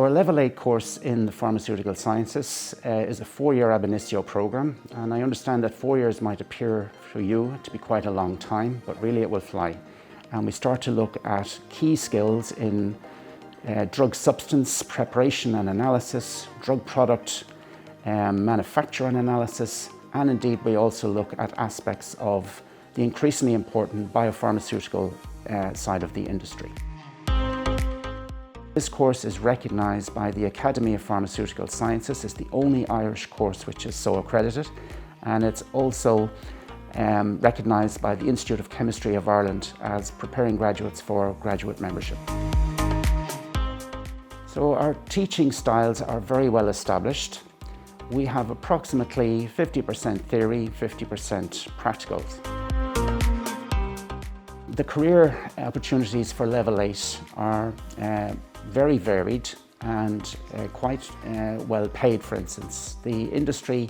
our Level 8 course in the Pharmaceutical Sciences is a 4-year ab initio program, and I understand that 4 years might appear for you to be quite a long time, but really it will fly. And we start to look at key skills in drug substance preparation and analysis, drug product manufacture and analysis, and indeed we also look at aspects of the increasingly important biopharmaceutical side of the industry. This course is recognised by the Academy of Pharmaceutical Sciences. It's the only Irish course which is so accredited, and it's also recognised by the Institute of Chemistry of Ireland as preparing graduates for graduate membership. So our teaching styles are very well established. We have approximately 50% theory, 50% practicals. The career opportunities for Level 8 are very varied and quite well paid, for instance. The industry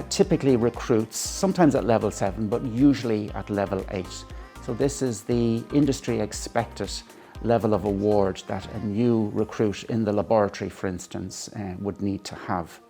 typically recruits, sometimes at Level 7, but usually at Level 8. So this is the industry expected level of award that a new recruit in the laboratory, for instance, would need to have.